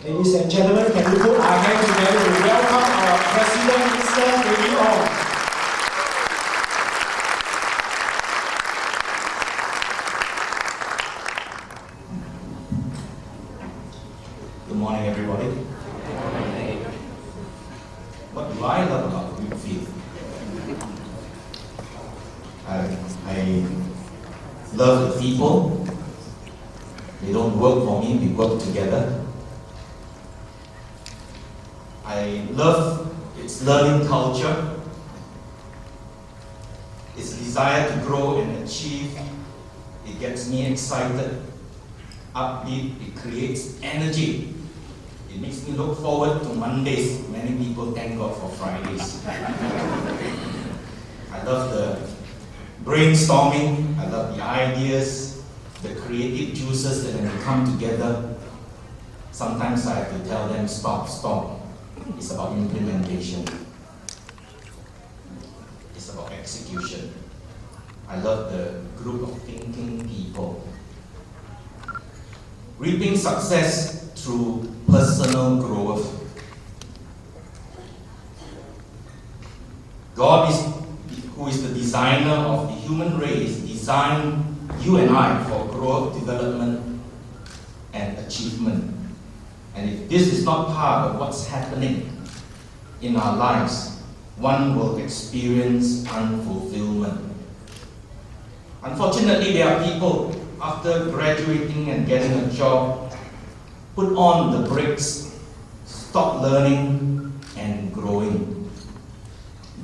Ladies and gentlemen, can we put our hands together to welcome our President, Mr. David Ong. Good morning, everybody. What do I love about REAPfield? I love the people. They don't work for me, we work together. I love its learning culture, its desire to grow and achieve. It gets me excited, upbeat, it creates energy. It makes me look forward to Mondays. Many people thank God for Fridays. I love the brainstorming, I love the ideas, the creative juices that when they come together. Sometimes I have to tell them, stop. It's about implementation. It's about execution. I love the group of thinking people. Reaping success through personal growth. God, who is the designer of the human race, designed you and I for growth, development, and achievement. And if this is not part of what's happening in our lives, one will experience unfulfillment. Unfortunately, there are people, after graduating and getting a job, put on the brakes, stop learning and growing.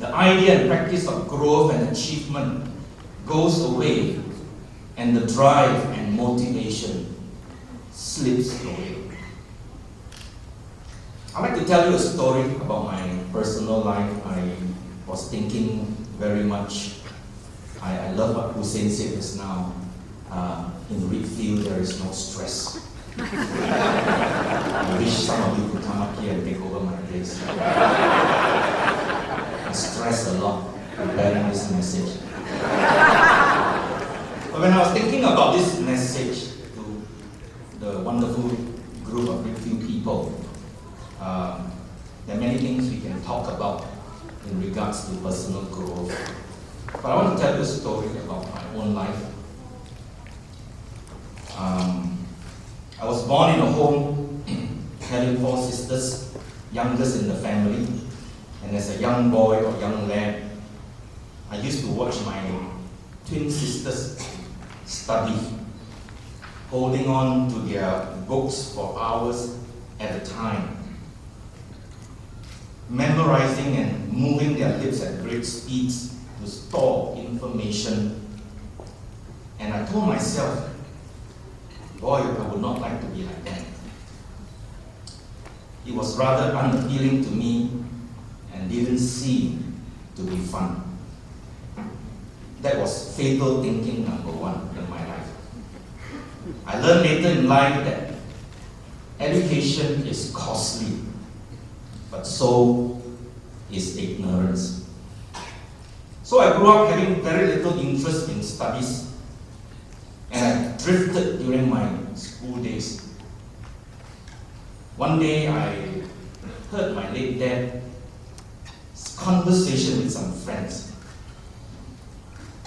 The idea and practice of growth and achievement goes away, and the drive and motivation slips away. I'd like to tell you a story about my personal life. I was thinking very much, I love what Hussein said just now. In REAPfield, there is no stress. I wish some of you could come up here and take over my place. I stress a lot preparing this message. But when I was thinking about this message to the wonderful group of REAPfield people, there are many things we can talk about in regards to personal growth. But I want to tell you a story about my own life. I was born in a home having 4 sisters, youngest in the family. And as a young boy or young lad, I used to watch my twin sisters study, holding on to their books for hours at a time, memorizing and moving their lips at great speeds to store information. And I told myself, boy, I would not like to be like that. It was rather unappealing to me and didn't seem to be fun. That was fatal thinking number 1 in my life. I learned later in life that education is costly, but so is ignorance. So I grew up having very little interest in studies, and I drifted during my school days. One day I heard my late dad's conversation with some friends,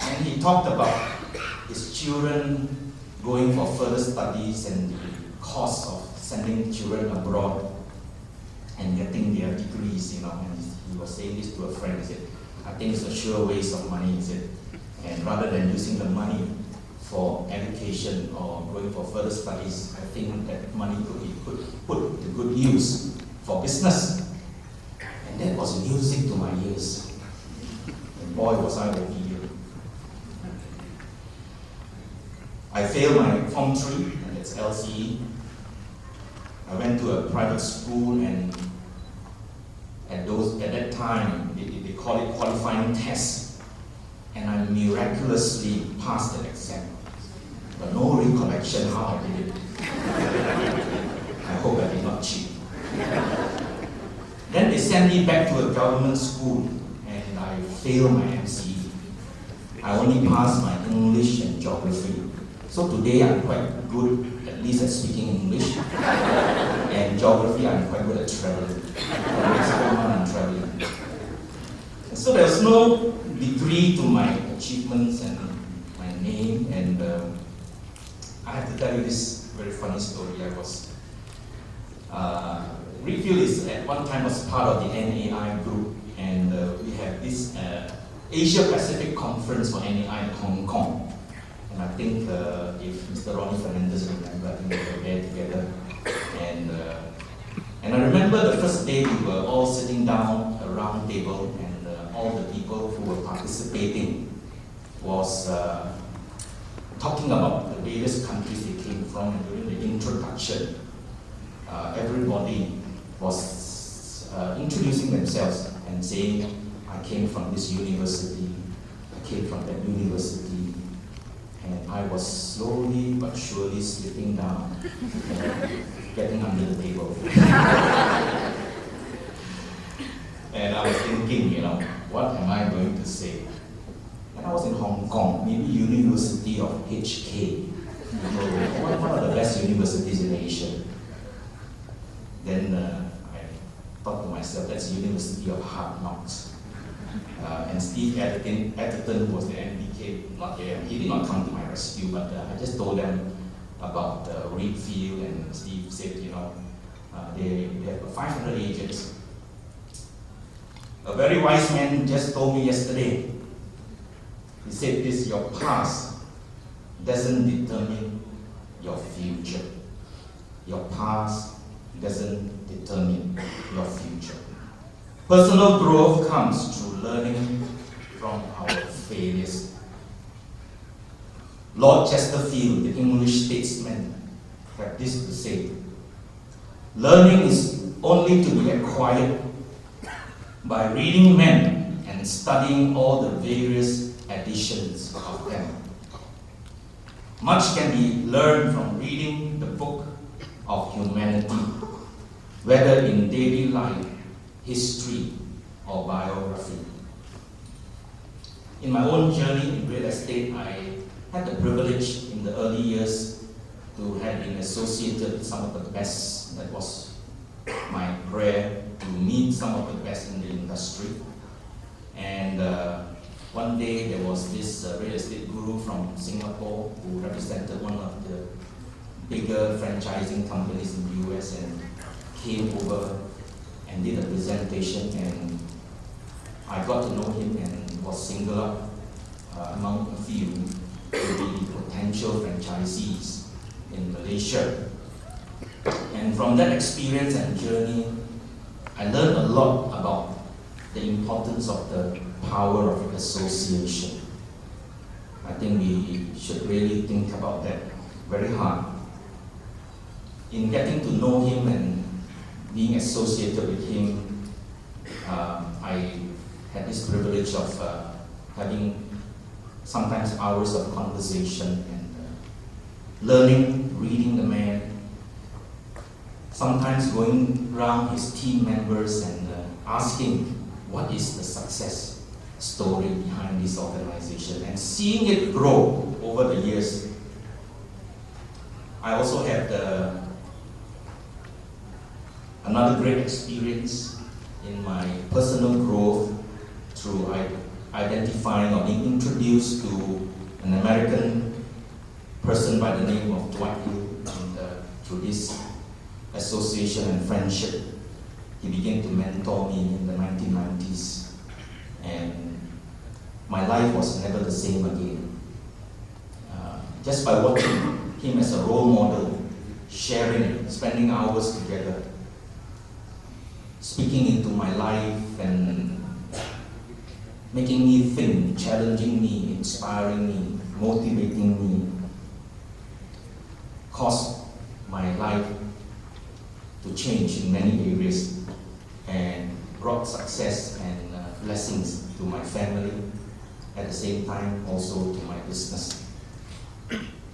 and he talked about his children going for further studies and the cost of sending children abroad and getting their degrees, and he was saying this to a friend. He said, I think it's a sure waste of money, he said, and rather than using the money for education or going for further studies, I think that money could be put to good use for business. And that was music to my ears. And boy, was I obedient. I failed my Form 3, and that's LCE. I went to a private school, and at that time, they call it qualifying tests, and I miraculously passed that exam. But no recollection how I did it. I hope I did not cheat. Then they sent me back to a government school, and I failed my MCE. I only passed my English and geography. So today I'm quite good, at least at speaking English. And geography, I'm quite good at traveling. I'm traveling. So there's no degree to my achievements and my name, and I have to tell you this very funny story. REAPfield is at one time was part of the NAI group, and we have this Asia Pacific Conference for NAI in Hong Kong. And I think if Mr. Ronnie Fernandez remember, I think we were there together. And I remember the first day we were all sitting down a round table, and all the people who were participating was talking about the various countries they came from, and during the introduction, everybody was introducing themselves and saying, I came from this university, I came from that university, and I was slowly but surely slipping down, getting under the table. And I was thinking, what am I going to say? And I was in Hong Kong, maybe University of HK, one of the best universities in Asia. Then I thought to myself, that's University of Hard Knocks. And Steve Atherton, who was the MBK, not there, he did not come to my rescue, but I just told them about REAPfield, and Steve said, they have 500 agents. A very wise man just told me yesterday, he said this, your past doesn't determine your future. Your past doesn't determine your future. Personal growth comes through learning from our failures. Lord Chesterfield, the English statesman, had this to say: learning is only to be acquired by reading men and studying all the various editions of them. Much can be learned from reading the book of humanity, whether in daily life, history, or biography. In my own journey in real estate, I had the privilege in the early years to have been associated with some of the best. That was my prayer, to meet some of the best in the industry. And one day there was this real estate guru from Singapore who represented one of the bigger franchising companies in the US, and came over and did a presentation, and I got to know him and was singled up among a few to be potential franchisees in Malaysia. And from that experience and journey, I learned a lot about the importance of the power of association. I think we should really think about that very hard. In getting to know him and being associated with him, I had this privilege of having sometimes hours of conversation and learning, reading the man, sometimes going around his team members and asking what is the success story behind this organization, and seeing it grow over the years. I also had another great experience in my personal growth through identifying or being introduced to an American person by the name of Dwight Hill, and through this association and friendship, he began to mentor me in the 1990s, and my life was never the same again. Just by watching him as a role model, sharing, spending hours together, speaking into my life and making me think, challenging me, inspiring me, motivating me, caused my life to change in many areas and brought success and blessings to my family, at the same time also to my business.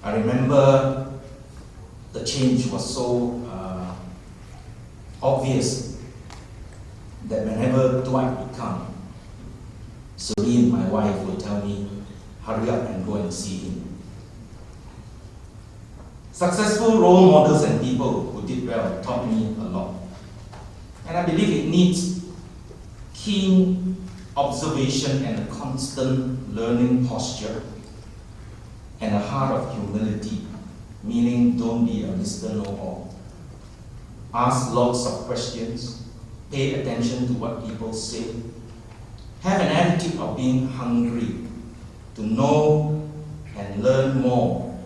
I remember the change was so obvious that whenever Dwight would come, Celine, my wife, would tell me, hurry up and go and see him. Successful role models and people who who did well taught me a lot. And I believe it needs keen observation and a constant learning posture and a heart of humility, meaning don't be a Mr. Know-all. Ask lots of questions, pay attention to what people say, have an attitude of being hungry to know and learn more,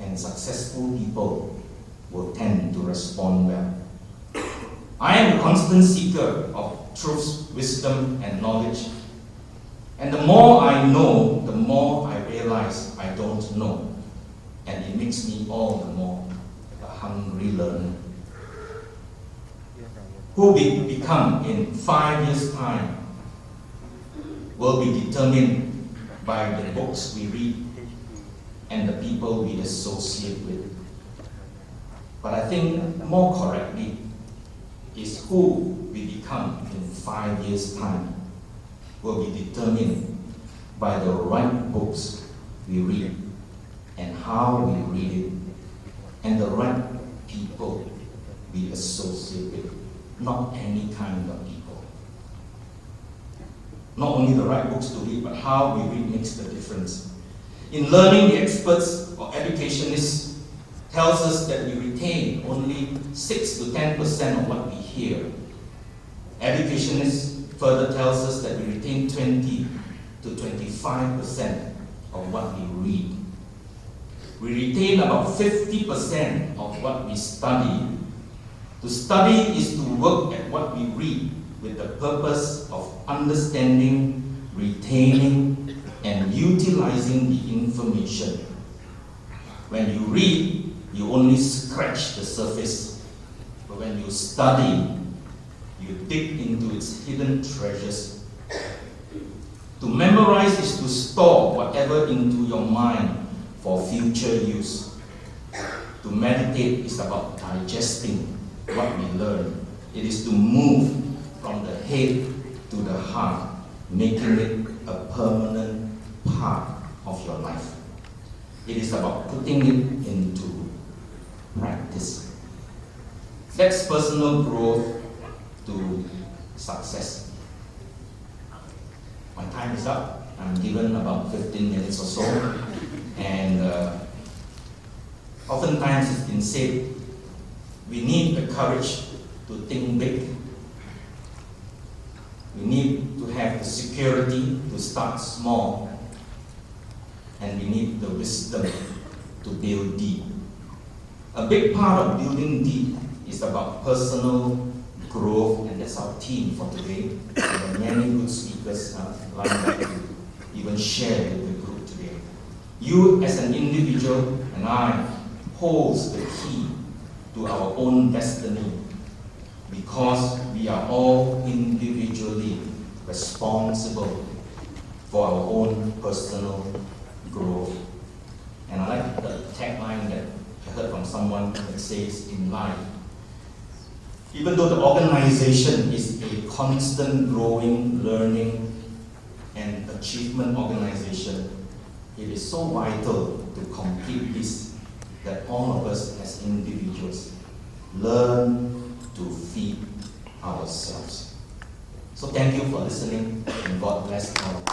and successful people will tend to respond well. I am a constant seeker of truth, wisdom, and knowledge. And the more I know, the more I realize I don't know. And it makes me all the more a hungry learner. Who we become in 5 years' time will be determined by the books we read and the people we associate with. But I think more correctly is who we become in 5 years' time will be determined by the right books we read and how we read it, and the right people we associate with, not any kind of people. Not only the right books to read, but how we read makes the difference. In learning, the experts or educationists tells us that we retain only 6 to 10% of what we hear. Educationists further tells us that we retain 20 to 25% of what we read. We retain about 50% of what we study. To study is to work at what we read with the purpose of understanding, retaining, and utilizing the information. When you read, you only scratch the surface. But when you study, you dig into its hidden treasures. To memorize is to store whatever into your mind for future use. To meditate is about digesting what we learn. It is to move from the head to the heart, making it a permanent part of your life. It is about putting it into practice. That's personal growth to success. My time is up. I'm given about 15 minutes or so. And oftentimes it's been said, we need the courage to think big. We need to have the security to start small. And we need the wisdom to build deep. A big part of building deep is about personal growth, and that's our theme for today. There are many good speakers lined up to even share with the group today. You as an individual and I holds the key to our own destiny, because we are all individually responsible for our own personal growth. And I like the tagline that I heard from someone that says, in life, even though the organization is a constant growing, learning, and achievement organization, it is so vital to complete this that all of us as individuals learn to feed ourselves. So thank you for listening, and God bless all.